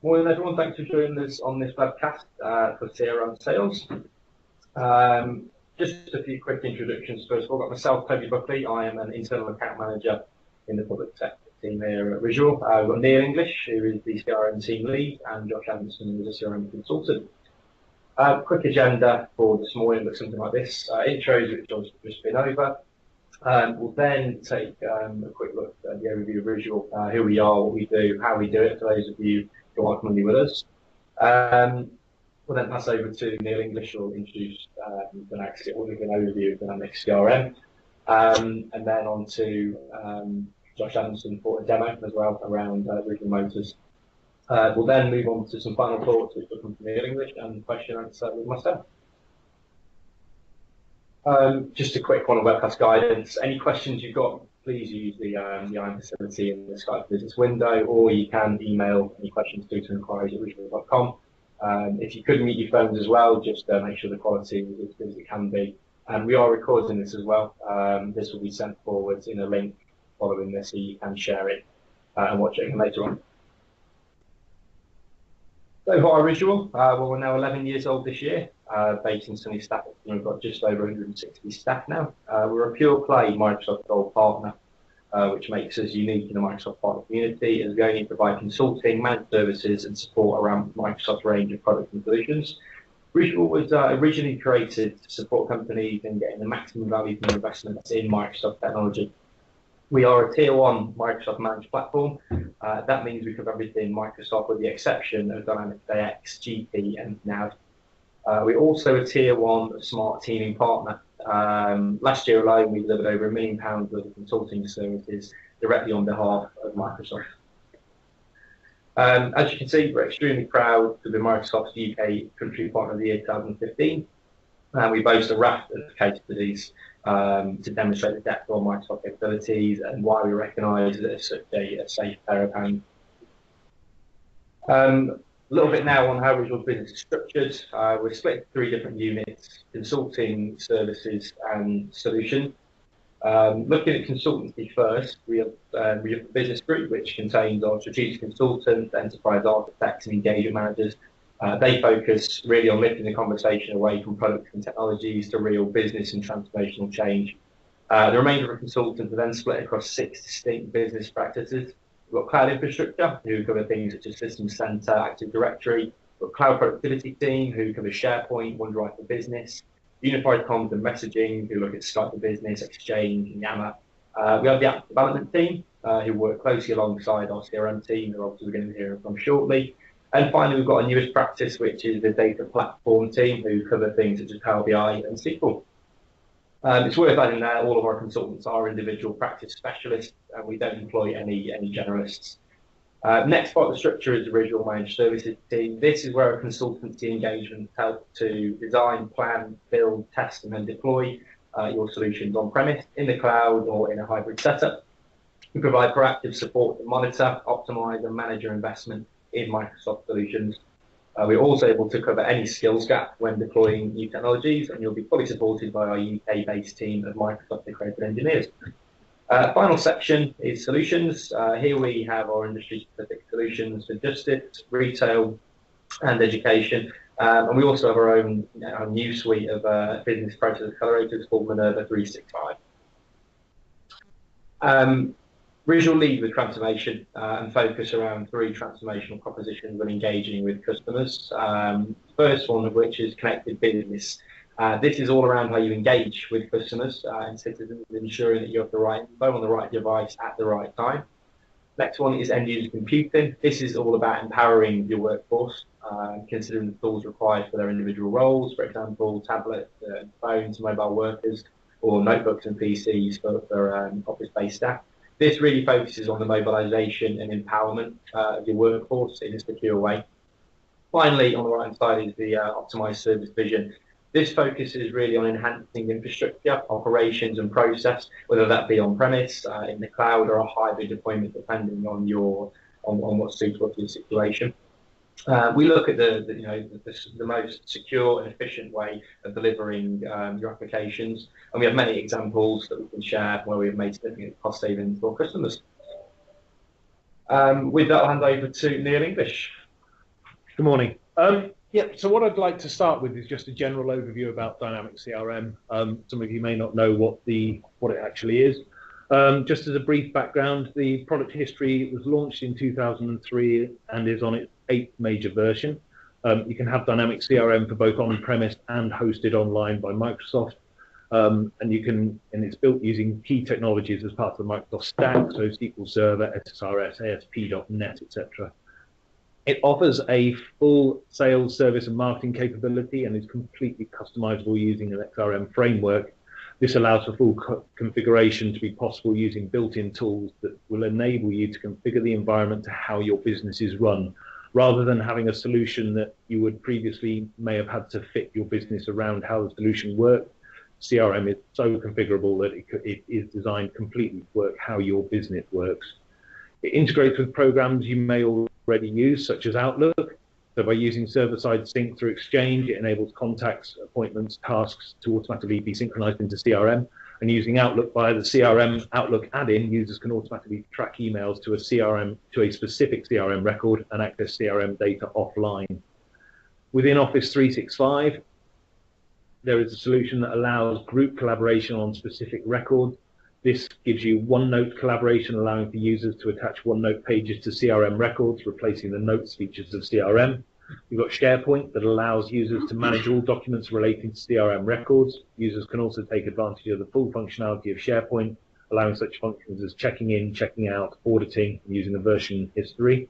Morning everyone, thanks for joining us on this webcast for CRM sales. Just a few quick introductions first of all. I've got myself, Toby Buckley. I am an internal account manager in the public sector team here at Visual. We've got Neil English, who is the CRM team lead, and Josh Anderson, who is a CRM consultant. Quick agenda for this morning looks something like this. Intros, which John's just been over. We'll then take a quick look at the overview of Visual, who we are, what we do, how we do it, for those of you who aren't familiar with us. We'll then pass over to Neil English, who will introduce Dynamics, we'll give an overview of Dynamics CRM, and then on to Josh Anderson for a demo as well around Visual Motors. We'll then move on to some final thoughts, which will come from Neil English, and question and answer with myself. Just a quick one on webcast guidance. Any questions you've got, please use the IM facility in the Skype business window, or you can email any questions through to inquiries@visual.com. If you could mute your phones as well, just make sure the quality is as good as it can be. And we are recording this as well. This will be sent forward in a link following this, so you can share it and watch it later on. So for our Visual, well, we're now 11 years old this year, based in sunny Stafford. We've got just over 160 staff now. We're a pure play Microsoft Gold partner, which makes us unique in the Microsoft partner community, as we only provide consulting, managed services and support around Microsoft's range of products and solutions. Visual was originally created to support companies in getting the maximum value from their investments in Microsoft technology. We are a tier 1 Microsoft managed platform. That means we cover everything Microsoft with the exception of Dynamics AX, GP and NAV. We're also a tier 1 smart teaming partner. Last year alone, we delivered over £1 million worth of consulting services directly on behalf of Microsoft. As you can see, we're extremely proud to be Microsoft's UK Country Partner of the Year 2015. We boast a raft of case studies to demonstrate the depth of our Microsoft capabilities and why we recognise that it's such a safe pair of hands. A little bit now on how Visual business is structured. We're split into 3 different units: consulting, services and solutions. Looking at consultancy first, we have the business group, which contains our strategic consultants, enterprise architects and engagement managers. They focus really on lifting the conversation away from products and technologies to real business and transformational change. The remainder of the consultants are then split across 6 distinct business practices. We've got cloud infrastructure, who cover things such as System Center, Active Directory. We've got cloud productivity team, who cover SharePoint, OneDrive for Business. Unified comms and messaging, who look at Skype for Business, Exchange and Yammer. We have the app development team, who work closely alongside our CRM team, who obviously we're going to be hearing from shortly. And finally, we've got our newest practice, which is the data platform team, who cover things such as Power BI and SQL. It's worth adding that all of our consultants are individual practice specialists, and we don't employ any generalists. Next part of the structure is the Visual Managed Services team. This is where our consultancy engagements help to design, plan, build, test, and then deploy your solutions on-premise, in the cloud, or in a hybrid setup. We provide proactive support to monitor, optimize, and manage your investment in Microsoft solutions. We're also able to cover any skills gap when deploying new technologies, and you'll be fully supported by our UK-based team of Microsoft accredited engineers. Final section is solutions. Here we have our industry-specific solutions for justice, retail, and education. And we also have our new suite of business process accelerators called Minerva 365. Visual lead with transformation and focus around 3 transformational propositions when engaging with customers. First one of which is connected business. This is all around how you engage with customers and citizens, ensuring that you have the right info on the right device at the right time. Next one is end user computing. This is all about empowering your workforce, considering the tools required for their individual roles, for example, tablets, phones, mobile workers, or notebooks and PCs for office-based staff. This really focuses on the mobilisation and empowerment of your workforce in a secure way. Finally, on the right-hand side is the optimised service vision. This focuses really on enhancing infrastructure, operations and process, whether that be on-premise, in the cloud, or a hybrid deployment, depending on what's suitable for your situation. We look at the most secure and efficient way of delivering your applications, and we have many examples that we can share where we've made significant cost savings for customers. With that, I'll hand over to Neil English. Good morning. Yeah, so what I'd like to start with is just a general overview about Dynamics CRM. Some of you may not know what it actually is. Just as a brief background, the product history was launched in 2003 and is on its 8th major version. You can have Dynamics CRM for both on-premise and hosted online by Microsoft. And it's built using key technologies as part of the Microsoft stack, so SQL Server, SSRS, ASP.NET, etc. It offers a full sales, service, and marketing capability and is completely customizable using an XRM framework. This allows for full configuration to be possible using built-in tools that will enable you to configure the environment to how your business is run, rather than having a solution that you would previously may have had to fit your business around how the solution worked. CRM is so configurable that it is designed completely to work how your business works. It integrates with programs you may already use, such as Outlook. So by using server-side sync through Exchange, it enables contacts, appointments, tasks to automatically be synchronized into CRM. And using Outlook via the CRM Outlook add-in, users can automatically track emails to a specific CRM record and access CRM data offline. Within Office 365, there is a solution that allows group collaboration on specific records. This gives you OneNote collaboration, allowing for users to attach OneNote pages to CRM records, replacing the notes features of CRM. You've got SharePoint that allows users to manage all documents relating to CRM records. Users can also take advantage of the full functionality of SharePoint, allowing such functions as checking in, checking out, auditing, and using a version history.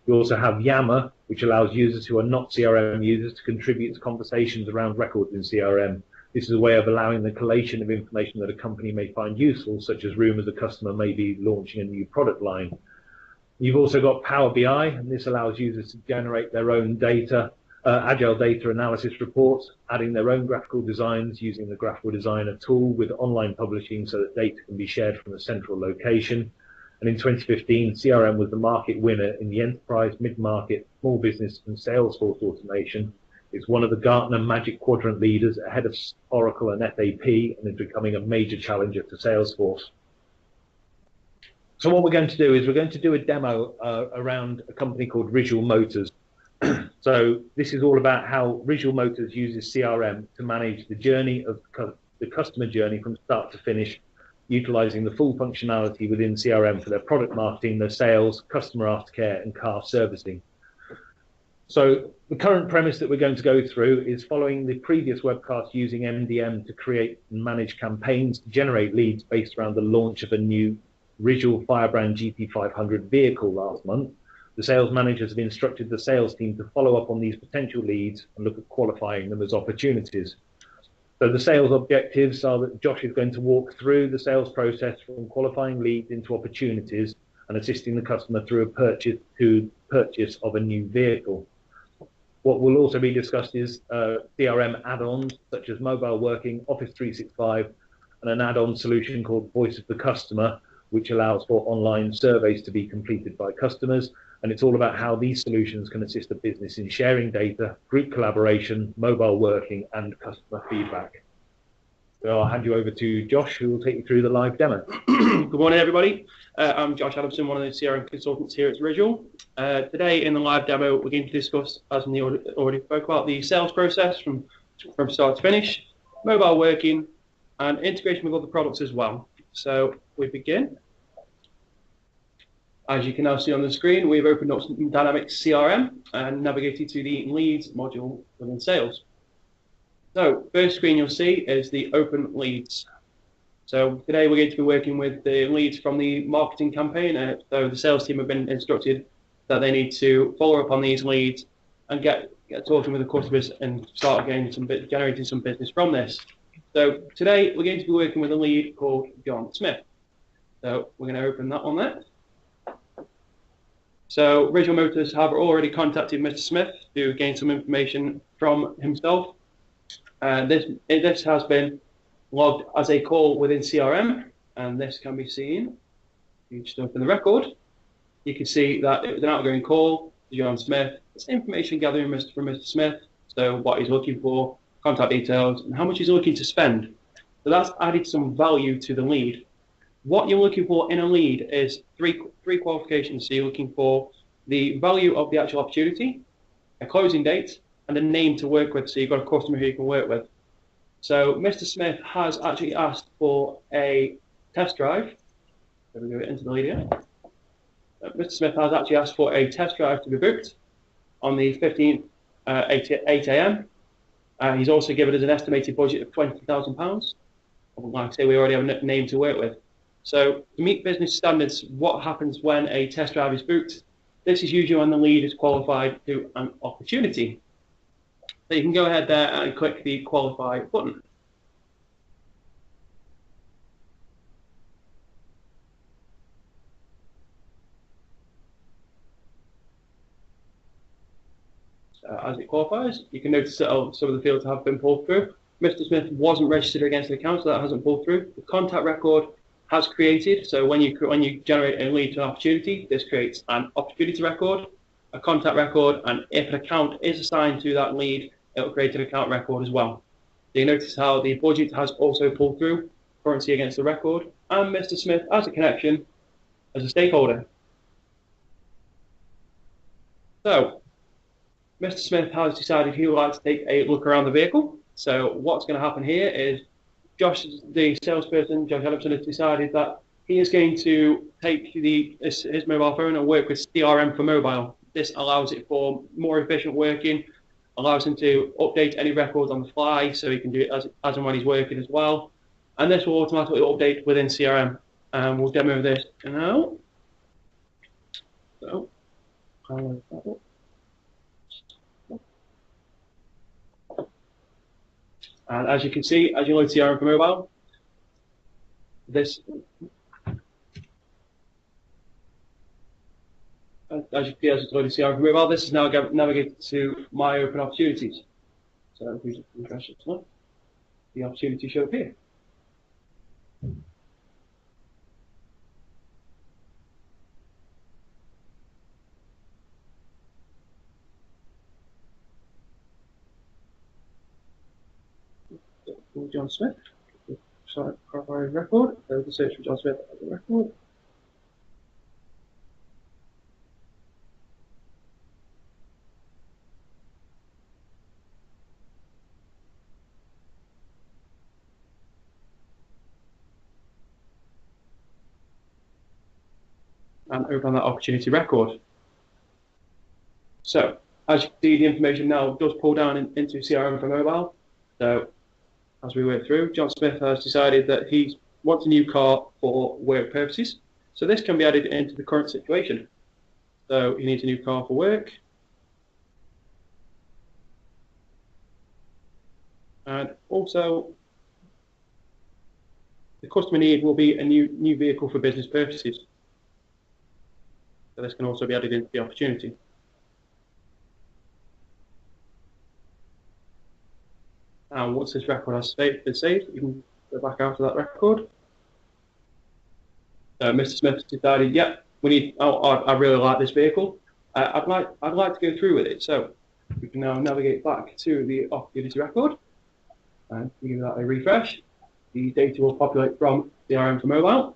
You also have Yammer, which allows users who are not CRM users to contribute to conversations around records in CRM. This is a way of allowing the collation of information that a company may find useful, such as rumors a customer may be launching a new product line. You've also got Power BI, and this allows users to generate their own data, agile data analysis reports, adding their own graphical designs using the graphical designer tool with online publishing so that data can be shared from a central location. And in 2015, CRM was the market winner in the enterprise, mid-market, small business, and Salesforce automation. It's one of the Gartner Magic Quadrant leaders ahead of Oracle and SAP, and is becoming a major challenger to Salesforce. So what we're going to do is we're going to do a demo around a company called Visual Motors. So this is all about how Visual Motors uses CRM to manage the journey of the customer journey from start to finish, utilizing the full functionality within CRM for their product marketing, their sales, customer aftercare, and car servicing. So the current premise that we're going to go through is following the previous webcast using MDM to create and manage campaigns to generate leads based around the launch of a new Visual Firebrand GT500 vehicle last month. The sales managers have instructed the sales team to follow up on these potential leads and look at qualifying them as opportunities. So the sales objectives are that Josh is going to walk through the sales process from qualifying leads into opportunities and assisting the customer through a purchase of a new vehicle. What will also be discussed is CRM add-ons such as mobile working, Office 365, and an add-on solution called Voice of the Customer, which allows for online surveys to be completed by customers. And it's all about how these solutions can assist a business in sharing data, group collaboration, mobile working, and customer feedback. So I'll hand you over to Josh, who will take you through the live demo. Good morning, everybody. I'm Josh Adamson, one of the CRM consultants here at Visual. Today in the live demo, we're going to discuss, as we already spoke about, the sales process from start to finish, mobile working, and integration with other products as well. So we begin. As you can now see on the screen, we've opened up Dynamics CRM and navigated to the leads module within sales. So first screen you'll see is the open leads. So today we're going to be working with the leads from the marketing campaign. So the sales team have been instructed that they need to follow up on these leads and get talking with the customers and start generating some business from this. So today we're going to be working with a lead called John Smith. So we're going to open that one there. So Visual Motors have already contacted Mr. Smith to gain some information from himself. This has been logged as a call within CRM, and this can be seen. You just open the record. You can see that it was an outgoing call to John Smith. It's information gathering from Mr. Smith, so what he's looking for, contact details, and how much he's looking to spend. So that's added some value to the lead. What you're looking for in a lead is three qualifications. So you're looking for the value of the actual opportunity, a closing date, and a name to work with, so you've got a customer who you can work with. So Mr. Smith has actually asked for a test drive. There we go, into the lead here. Mr. Smith has actually asked for a test drive to be booked on the 15th, 8 a.m. He's also given us an estimated budget of £20,000. Like I say, we already have a name to work with. So to meet business standards, what happens when a test drive is booked? This is usually when the lead is qualified to an opportunity. So you can go ahead there and click the qualify button. As it qualifies, you can notice that some of the fields have been pulled through. Mr. Smith wasn't registered against an account, so that hasn't pulled through. The contact record has created, so when you generate a lead to an opportunity, this creates an opportunity record, a contact record, and if an account is assigned to that lead, it will create an account record as well. So you notice how the budget has also pulled through, currency against the record, and Mr. Smith as a connection as a stakeholder. So Mr. Smith has decided he would like to take a look around the vehicle. So what's going to happen here is Josh, the salesperson, Josh Adamson, has decided that he is going to take his mobile phone and work with CRM for mobile. This allows it for more efficient working, allows him to update any records on the fly, so he can do it as and when he's working as well. And this will automatically update within CRM. And we'll demo this now. So, and as you can see, as you load CRM for mobile, as you can see, as it's loaded CRM for mobile, this is now navigated to my open opportunities. So if we just refresh it now, the opportunity show appear. John Smith. Sorry, profile record. There's the search for John Smith as a record. And open that opportunity record. So, as you can see, the information now does pull down into CRM for mobile. So, as we work through, John Smith has decided that he wants a new car for work purposes. So this can be added into the current situation. So he needs a new car for work. And also, the customer need will be a new vehicle for business purposes. So this can also be added into the opportunity. And once this record has been saved, you can go back out to that record. Mr. Smith has decided, yeah, we need. Oh, I really like this vehicle. I'd like to go through with it. So we can now navigate back to the opportunity record and give that a refresh. The data will populate from CRM for mobile.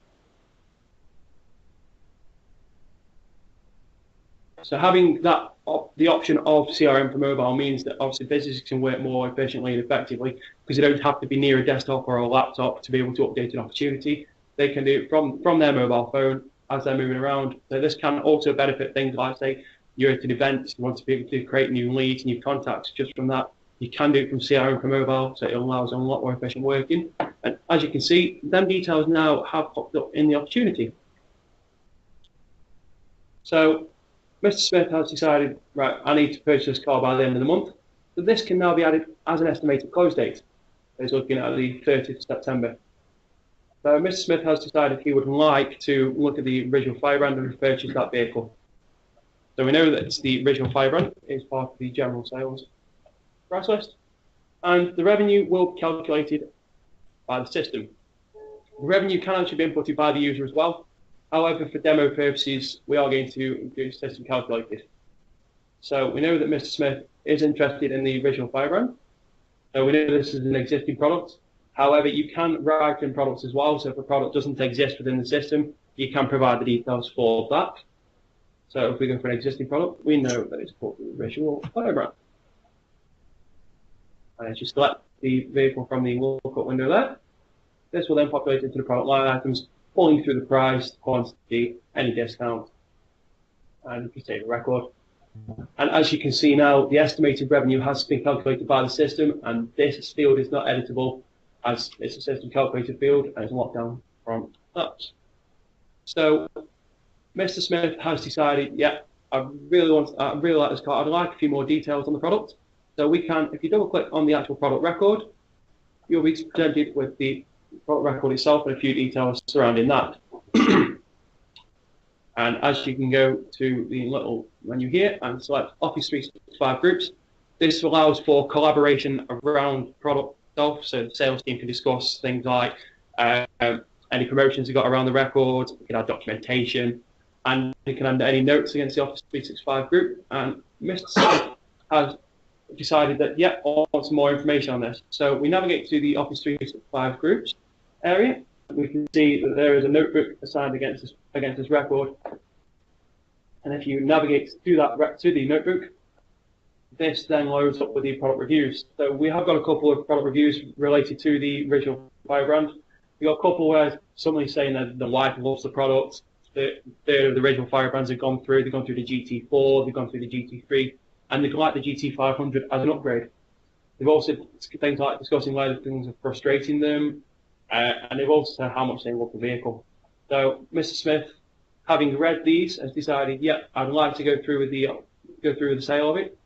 So having that the option of CRM for mobile means that obviously businesses can work more efficiently and effectively because they don't have to be near a desktop or a laptop to be able to update an opportunity. They can do it from their mobile phone as they're moving around. So this can also benefit things like, say, you're at an event, you want to be able to create new leads, new contacts just from that. You can do it from CRM for mobile, so it allows a lot more efficient working. And as you can see, them details now have popped up in the opportunity. So Mr. Smith has decided, right, I need to purchase this car by the end of the month. So this can now be added as an estimated close date. He's looking at the 30th of September. So Mr. Smith has decided he would like to look at the original Firebrand and purchase that vehicle. So we know that it's the original Firebrand is part of the general sales price list. And the revenue will be calculated by the system. The revenue can actually be inputted by the user as well. However, for demo purposes, we are going to do system calculated. So we know that Mr. Smith is interested in the original Firebrand. So we know this is an existing product. However, you can write in products as well. So if a product doesn't exist within the system, you can provide the details for that. So if we go for an existing product, we know that it's called the visual diagram. And as you select the vehicle from the lookup window there, this will then populate into the product line items, pulling through the price, quantity, any discount, and you can save a record. And as you can see now, the estimated revenue has been calculated by the system, and this field is not editable as it's a system calculated field and it's locked down from that. So Mr. Smith has decided, yeah, I really like this car. I'd like a few more details on the product. So we can, if you double click on the actual product record, you'll be presented with the product record itself and a few details surrounding that. And as you can go to the little menu here and select Office 365 groups, this allows for collaboration around product itself. So the sales team can discuss things like any promotions you got around the record, you can add documentation, and you can add any notes against the Office 365 group. And Mr. Smith has decided that, yeah, I want some more information on this. So we navigate to the Office 365 groups area. We can see that there is a notebook assigned against this record. And if you navigate to the notebook, this then loads up with the product reviews. So we have got a couple of product reviews related to the original Firebrand. We've got a couple where somebody's saying that the wife loves the product. The original Firebrands have gone through. They've gone through the GT4, they've gone through the GT3, and they like the GT500 as an upgrade. They've also things like discussing why things are frustrating them, and they've also said how much they love the vehicle. So Mr. Smith, having read these, has decided, yeah, I'd like to go through with the sale of it.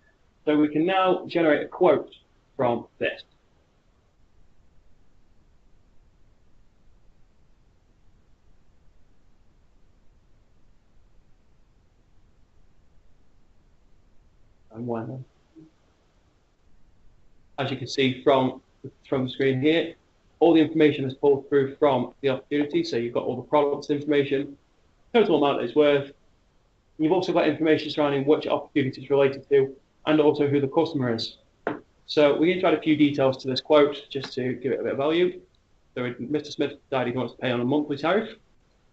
So we can now generate a quote from this. And one. As you can see from the screen here, all the information is pulled through from the opportunity. So you've got all the products information, total amount it's worth. You've also got information surrounding which opportunity it's related to, and also who the customer is. So we need to add a few details to this quote just to give it a bit of value. So Mr. Smith decided he wants to pay on a monthly tariff.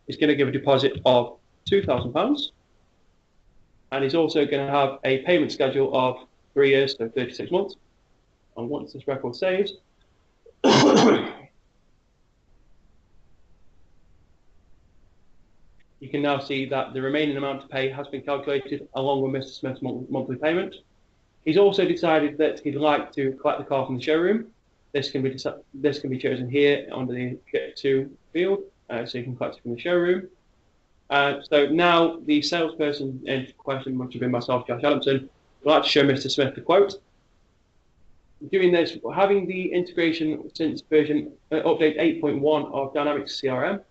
He's going to give a deposit of £2,000. And he's also going to have a payment schedule of 3 years, so 36 months. And once this record saves, you can now see that the remaining amount to pay has been calculated along with Mr. Smith's monthly payment. He's also decided that he'd like to collect the car from the showroom. This can be chosen here under the Get To field, so you can collect it from the showroom. So now the salesperson in question, which have been myself, Josh Adamson, would like to show Mr. Smith the quote. Doing this, having the integration since version update 8.1 of Dynamics CRM.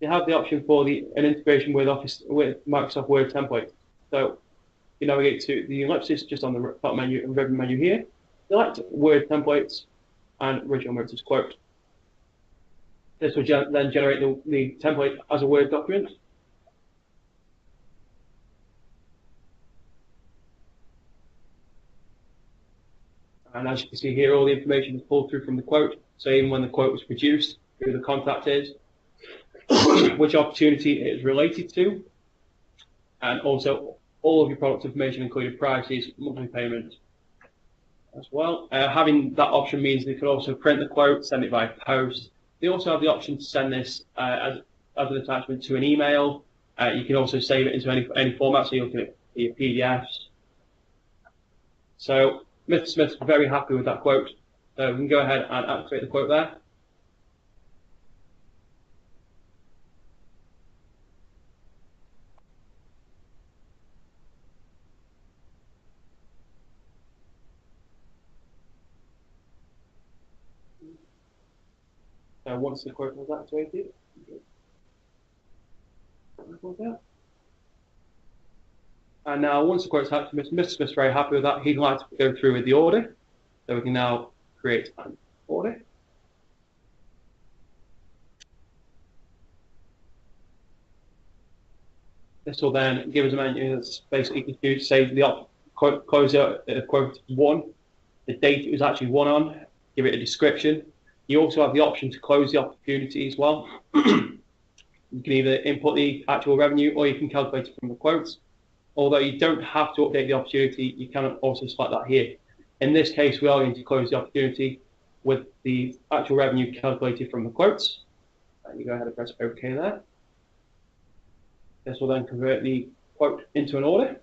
You have the option for an integration with Microsoft Word template. So you navigate to the ellipsis just on the top menu and ribbon menu here. Select Word templates and original Motors quote. This will then generate the template as a Word document. And as you can see here, all the information is pulled through from the quote. So even when the quote was produced, who the contact is, which opportunity it is related to, and also all of your product information, including prices, monthly payments as well. Having that option means they can also print the quote, send it by post. They also have the option to send this as an attachment to an email. You can also save it into any format, so you're looking at your PDFs. So Mr. Smith's very happy with that quote. So we can go ahead and activate the quote there. So once the quote was activated, and now once the quote's activated, Mr. Smith's very happy with that. He'd like to go through with the order. So we can now create an order. This will then give us a menu that's basically to say the close out quote 1, the date it was actually won on, give it a description. You also have the option to close the opportunity as well. You can either input the actual revenue or you can calculate it from the quotes. Although you don't have to update the opportunity, you can also select that here. In this case, we are going to close the opportunity with the actual revenue calculated from the quotes. And you go ahead and press OK there. This will then convert the quote into an order.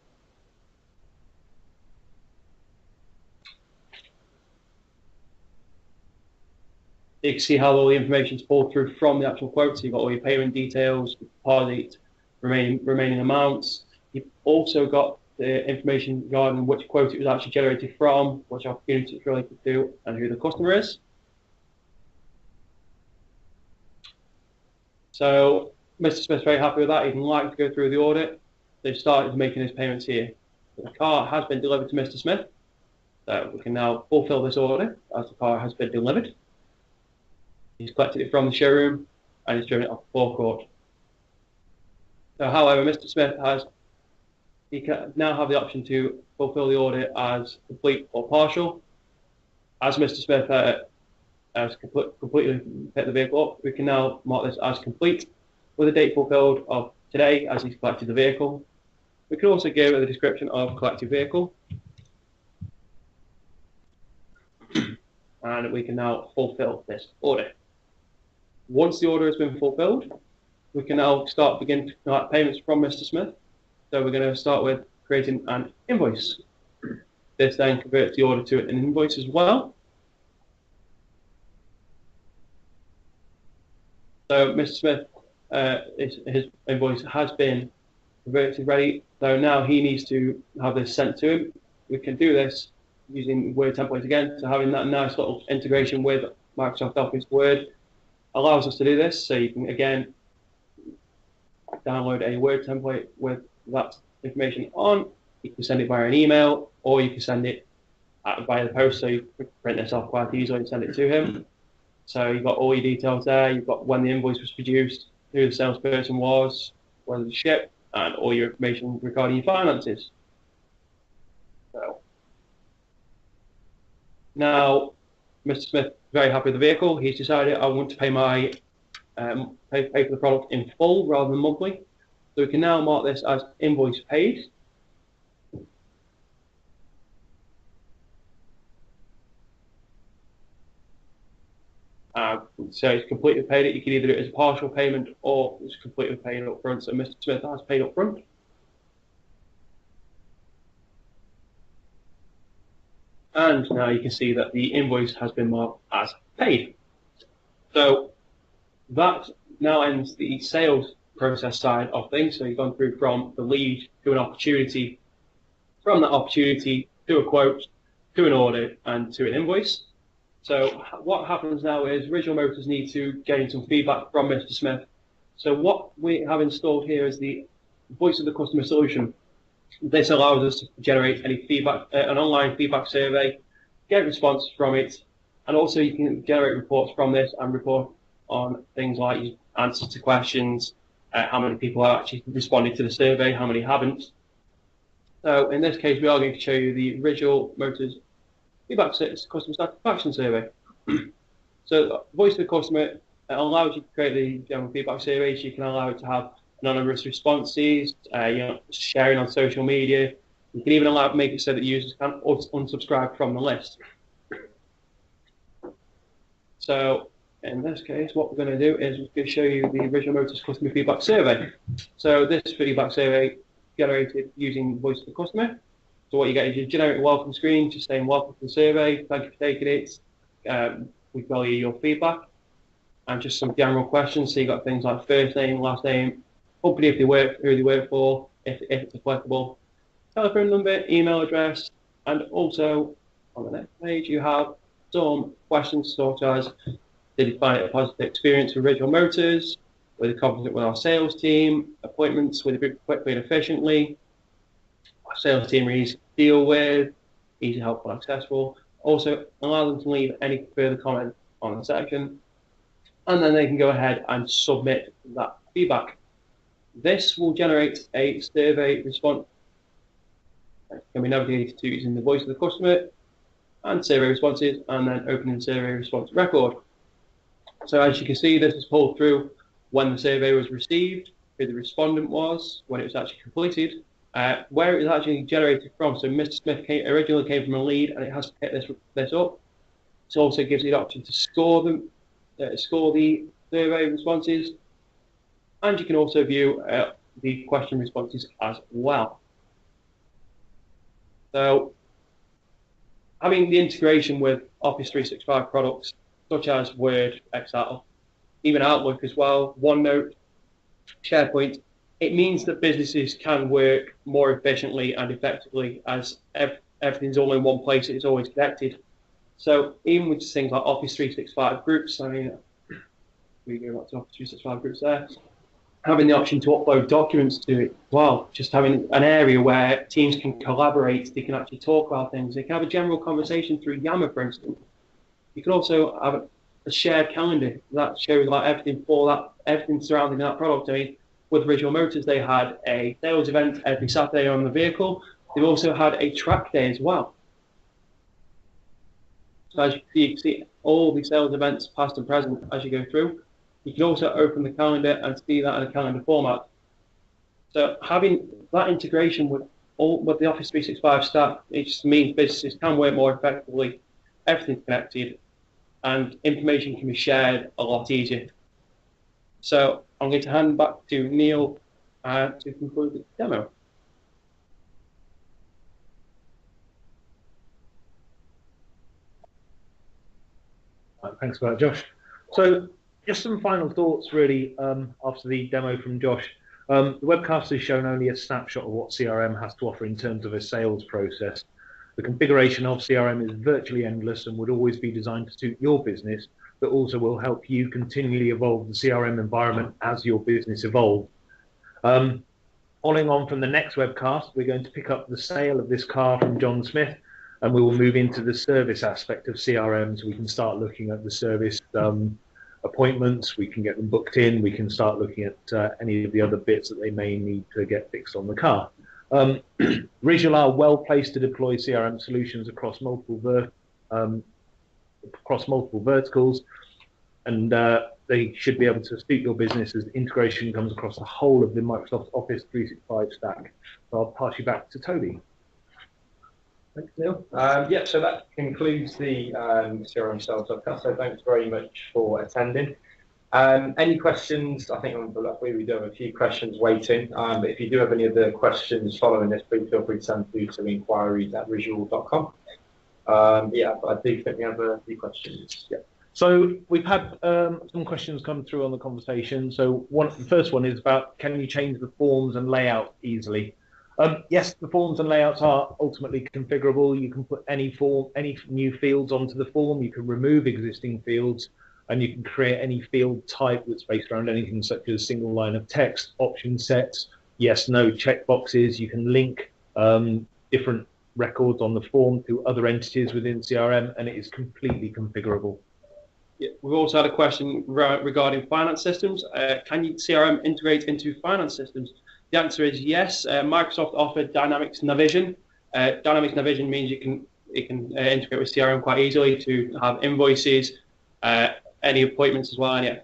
You can see how all the information is pulled through from the actual quote. So you've got all your payment details, deposit, remaining amounts. You've also got the information regarding which quote it was actually generated from, which opportunity it's related to, and who the customer is. So Mr. Smith's very happy with that. He'd like to go through the audit. They've started making his payments here. The car has been delivered to Mr. Smith. So we can now fulfill this order as the car has been delivered. He's collected it from the showroom and he's driven it off the forecourt. So, however, Mr. Smith he can now have the option to fulfill the order as complete or partial. As Mr. Smith has completely picked the vehicle up, we can now mark this as complete with a date fulfilled of today as he's collected the vehicle. We can also give a description of collected vehicle. And we can now fulfill this order. Once the order has been fulfilled, we can now begin to collect payments from Mr. Smith. So we're going to start with creating an invoice. This then converts the order to an invoice as well. So Mr. Smith, his invoice has been converted ready. So now he needs to have this sent to him. We can do this using Word templates again. So having that nice little integration with Microsoft Office Word allows us to do this. So you can again download a Word template with that information on. You can send it via an email or you can send it via the post. So you can print this off quite easily and send it to him. So you've got all your details there. You've got when the invoice was produced, who the salesperson was, when it was shipped, and all your information regarding your finances. So now, Mr. Smith is very happy with the vehicle. He's decided I want to pay my pay for the product in full rather than monthly. So we can now mark this as invoice paid. So it's completely paid it. You can either do it as a partial payment or it's completely paid up front. So Mr. Smith has paid up front. And now you can see that the invoice has been marked as paid. So that now ends the sales process side of things. So you've gone through from the lead to an opportunity, from that opportunity to a quote, to an order, and to an invoice. So what happens now is Original Motors need to gain some feedback from Mr. Smith. So what we have installed here is the Voice of the Customer solution. This allows us to generate any feedback, an online feedback survey, get response from it, and also you can generate reports from this and report on things like answers to questions, how many people have actually responded to the survey, how many haven't. So in this case, we are going to show you the Original Motors feedback customer satisfaction survey. So Voice of the Customer allows you to create the general feedback surveys. You can allow it to have anonymous responses, sharing on social media. You can even allow make it so that users can unsubscribe from the list. So in this case, what we're going to do is we're going to show you the Original Motors customer feedback survey. So this feedback survey generated using Voice of the Customer. So what you get is your generic welcome screen, just saying welcome to the survey, thank you for taking it, we value your feedback, and just some general questions. So you got things like first name, last name, company if they work, who they work for, if it's applicable, telephone number, email address, and also on the next page you have some questions such as, did you find it a positive experience with Original Motors, were they confident with our sales team, appointments were they booked quickly and efficiently, our sales team are easy to deal with, easy, helpful, accessible. Also allow them to leave any further comment on the section, and then they can go ahead and submit that feedback. This will generate a survey response that can be navigated to using the Voice of the Customer and survey responses, and then opening survey response record. So as you can see, this is pulled through when the survey was received, who the respondent was, when it was actually completed, where it was actually generated from. So Mr. Smith originally came from a lead, and it has picked this up. It also gives you the option to score the survey responses, and you can also view the question responses as well. So having the integration with Office 365 products such as Word, Excel, even Outlook as well, OneNote, SharePoint, it means that businesses can work more efficiently and effectively as everything's all in one place, it's always connected. So even with things like Office 365 groups, I mean, we go back to Office 365 groups there, having the option to upload documents to it, well, just having an area where teams can collaborate, they can actually talk about things, they can have a general conversation through Yammer, for instance. You can also have a shared calendar that shows like everything everything surrounding that product. I mean, with Visual Motors, they had a sales event every Saturday on the vehicle. They've also had a track day as well. So as you can see all the sales events, past and present, as you go through. You can also open the calendar and see that in a calendar format. So having that integration with the Office 365 stack, it just means businesses can work more effectively, everything's connected, and information can be shared a lot easier. So I'm going to hand back to Neil to conclude the demo. Thanks for that, Josh. So just some final thoughts, really, after the demo from Josh. The webcast has shown only a snapshot of what CRM has to offer in terms of a sales process. The configuration of CRM is virtually endless and would always be designed to suit your business, but also will help you continually evolve the CRM environment as your business evolves. Following on from the next webcast, we're going to pick up the sale of this car from John Smith, and we will move into the service aspect of CRM, so we can start looking at the service appointments, we can get them booked in, we can start looking at any of the other bits that they may need to get fixed on the car. Visual are well placed to deploy CRM solutions across multiple verticals, and they should be able to suit your business as integration comes across the whole of the Microsoft Office 365 stack. So I'll pass you back to Toby. Thanks, Neil. Yeah, so that concludes the CRM Sales Podcast. So thanks very much for attending. Any questions? I think we do have a few questions waiting. But if you do have any other questions following this, please feel free to send through to inquiries@visual.com. Yeah, I do think we have a few questions. Yeah. So we've had some questions come through on the conversation. So the first one is about, can you change the forms and layout easily? Yes, the forms and layouts are ultimately configurable. You can put any new fields onto the form. You can remove existing fields, and you can create any field type that's based around anything such as single line of text, option sets, yes, no checkboxes. You can link different records on the form to other entities within CRM, and it is completely configurable. Yeah, we've also had a question regarding finance systems. Can CRM integrate into finance systems? The answer is yes. Microsoft offered Dynamics Navision. Dynamics Navision means it can integrate with CRM quite easily to have invoices, any appointments as well, any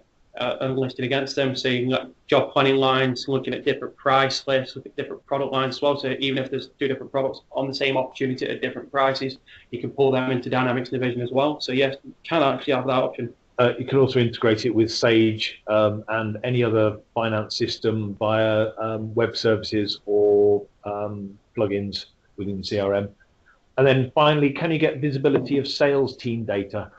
listed against them. So you can got job planning lines, looking at different price lists, look at different product lines as well. So even if there's two different products on the same opportunity at different prices, you can pull them into Dynamics Navision as well. So yes, you can actually have that option. You can also integrate it with Sage and any other finance system via web services or plugins within CRM. And then finally, can you get visibility of sales team data?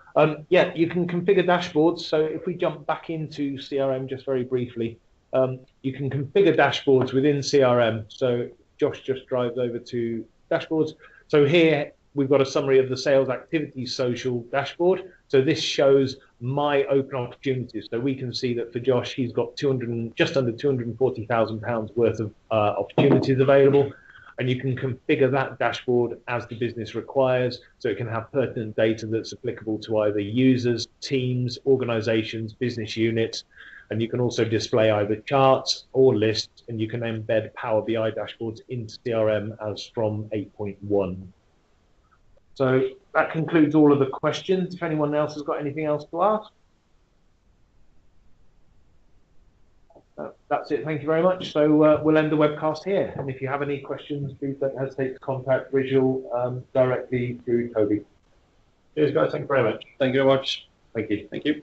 Yeah, you can configure dashboards. So if we jump back into CRM just very briefly, you can configure dashboards within CRM. So Josh just drives over to dashboards. So here we've got a summary of the sales activity social dashboard. So this shows my open opportunities. So we can see that for Josh, he's got just under £240,000 worth of opportunities available. And you can configure that dashboard as the business requires. So it can have pertinent data that's applicable to either users, teams, organizations, business units. And you can also display either charts or lists, and you can embed Power BI dashboards into CRM as from 8.1. So that concludes all of the questions. If anyone else has got anything else to ask. That's it. Thank you very much. So we'll end the webcast here. And if you have any questions, please don't hesitate to contact Visual directly through Toby. Cheers, guys. Thank you very much. Thank you very much. Thank you. Thank you.